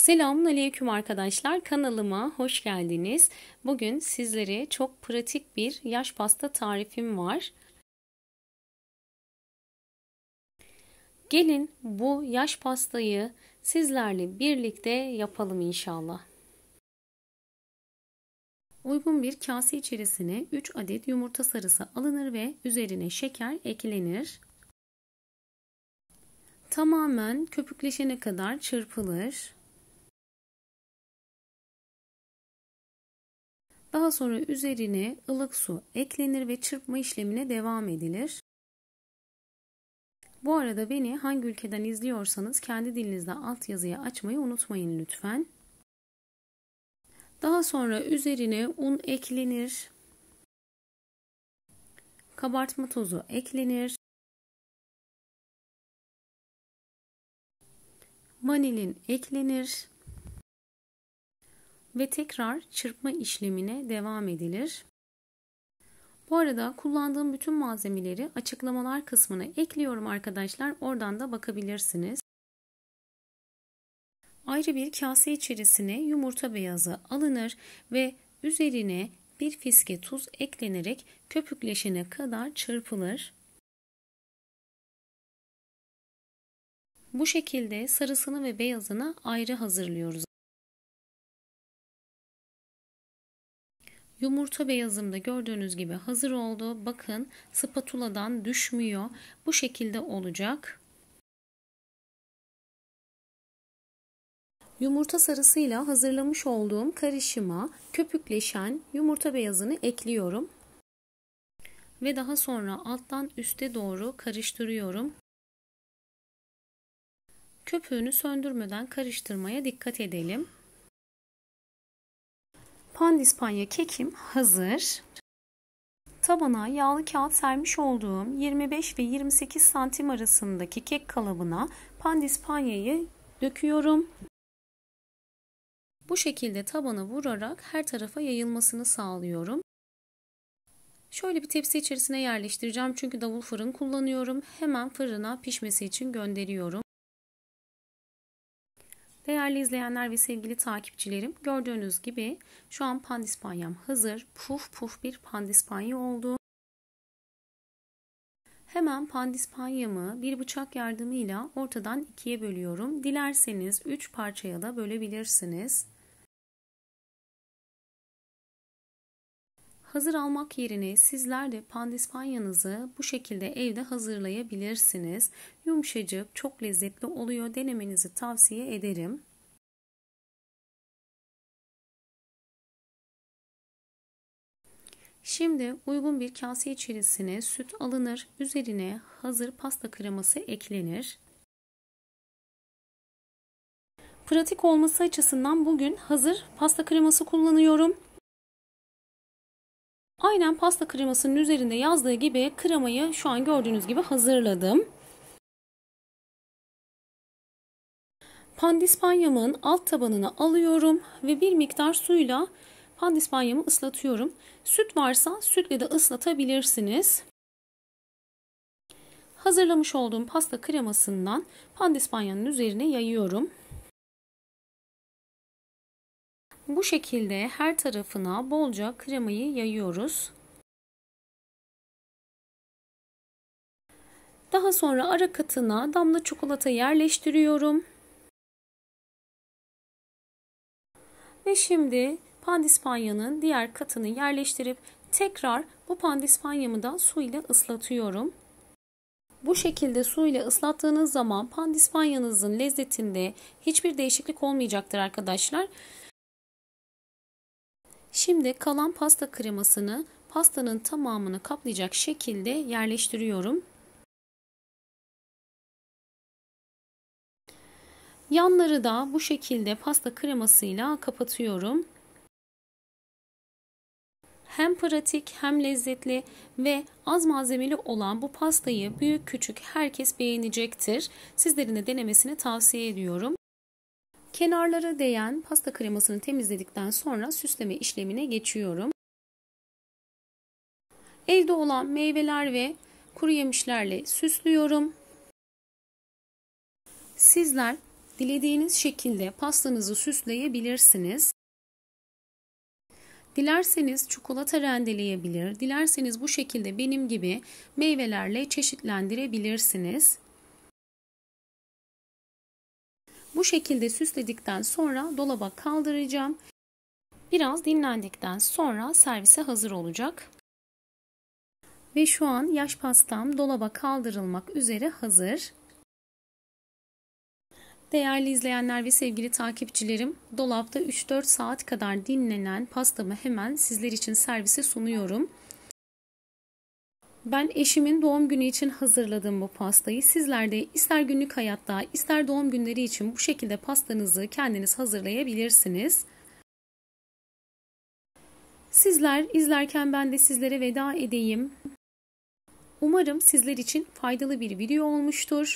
Selamünaleyküm arkadaşlar. Kanalıma hoş geldiniz. Bugün sizlere çok pratik bir yaş pasta tarifim var. Gelin bu yaş pastayı sizlerle birlikte yapalım inşallah. Uygun bir kase içerisine 3 adet yumurta sarısı alınır ve üzerine şeker eklenir. Tamamen köpükleşene kadar çırpılır. Daha sonra üzerine ılık su eklenir ve çırpma işlemine devam edilir. Bu arada beni hangi ülkeden izliyorsanız kendi dilinizde altyazıyı açmayı unutmayın lütfen. Daha sonra üzerine un eklenir. Kabartma tozu eklenir. Vanilin eklenir. Ve tekrar çırpma işlemine devam edilir. Bu arada kullandığım bütün malzemeleri açıklamalar kısmına ekliyorum arkadaşlar. Oradan da bakabilirsiniz. Ayrı bir kase içerisine yumurta beyazı alınır ve üzerine bir fiske tuz eklenerek köpükleşene kadar çırpılır. Bu şekilde sarısını ve beyazını ayrı hazırlıyoruz. Yumurta beyazım da gördüğünüz gibi hazır oldu. Bakın spatuladan düşmüyor. Bu şekilde olacak. Yumurta sarısıyla hazırlamış olduğum karışıma köpükleşen yumurta beyazını ekliyorum. Ve daha sonra alttan üste doğru karıştırıyorum. Köpüğünü söndürmeden karıştırmaya dikkat edelim. Pandispanya kekim hazır. Tabana yağlı kağıt sermiş olduğum 25 ve 28 santim arasındaki kek kalıbına pandispanyayı döküyorum. Bu şekilde tabana vurarak her tarafa yayılmasını sağlıyorum. Şöyle bir tepsi içerisine yerleştireceğim çünkü davul fırın kullanıyorum. Hemen fırına pişmesi için gönderiyorum. Değerli izleyenler ve sevgili takipçilerim, gördüğünüz gibi şu an pandispanyam hazır. Puf puf bir pandispanya oldu. Hemen pandispanyamı bir bıçak yardımıyla ortadan ikiye bölüyorum. Dilerseniz 3 parçaya da bölebilirsiniz. Hazır almak yerine sizler de pandispanyanızı bu şekilde evde hazırlayabilirsiniz. Yumuşacık, çok lezzetli oluyor. Denemenizi tavsiye ederim. Şimdi uygun bir kase içerisine süt alınır. Üzerine hazır pasta kreması eklenir. Pratik olması açısından bugün hazır pasta kreması kullanıyorum. Aynen pasta kremasının üzerinde yazdığı gibi kremayı şu an gördüğünüz gibi hazırladım. Pandispanyamın alt tabanını alıyorum ve bir miktar suyla pandispanyamı ıslatıyorum. Süt varsa sütle de ıslatabilirsiniz. Hazırlamış olduğum pasta kremasından pandispanyanın üzerine yayıyorum. Bu şekilde her tarafına bolca kremayı yayıyoruz. Daha sonra ara katına damla çikolata yerleştiriyorum. Ve şimdi pandispanyanın diğer katını yerleştirip tekrar bu pandispanyamı da su ile ıslatıyorum. Bu şekilde su ile ıslattığınız zaman pandispanyanızın lezzetinde hiçbir değişiklik olmayacaktır arkadaşlar. Şimdi kalan pasta kremasını pastanın tamamını kaplayacak şekilde yerleştiriyorum. Yanları da bu şekilde pasta kremasıyla kapatıyorum. Hem pratik hem lezzetli ve az malzemeli olan bu pastayı büyük küçük herkes beğenecektir. Sizlerin de denemesini tavsiye ediyorum. Kenarlara değen pasta kremasını temizledikten sonra süsleme işlemine geçiyorum. Evde olan meyveler ve kuru yemişlerle süslüyorum. Sizler Dilediğiniz şekilde pastanızı süsleyebilirsiniz. Dilerseniz çikolata rendeleyebilir, dilerseniz bu şekilde benim gibi meyvelerle çeşitlendirebilirsiniz. Bu şekilde süsledikten sonra dolaba kaldıracağım. Biraz dinlendikten sonra servise hazır olacak. Ve şu an yaş pastam dolaba kaldırılmak üzere hazır. Değerli izleyenler ve sevgili takipçilerim, dolapta 3-4 saat kadar dinlenen pastamı hemen sizler için servise sunuyorum. Ben eşimin doğum günü için hazırladım bu pastayı. Sizler de ister günlük hayatta, ister doğum günleri için bu şekilde pastanızı kendiniz hazırlayabilirsiniz. Sizler izlerken ben de sizlere veda edeyim. Umarım sizler için faydalı bir video olmuştur.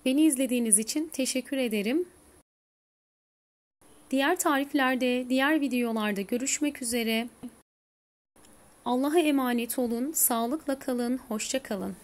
Beni izlediğiniz için teşekkür ederim. Diğer tariflerde, diğer videolarda görüşmek üzere. Allah'a emanet olun, sağlıkla kalın, hoşça kalın.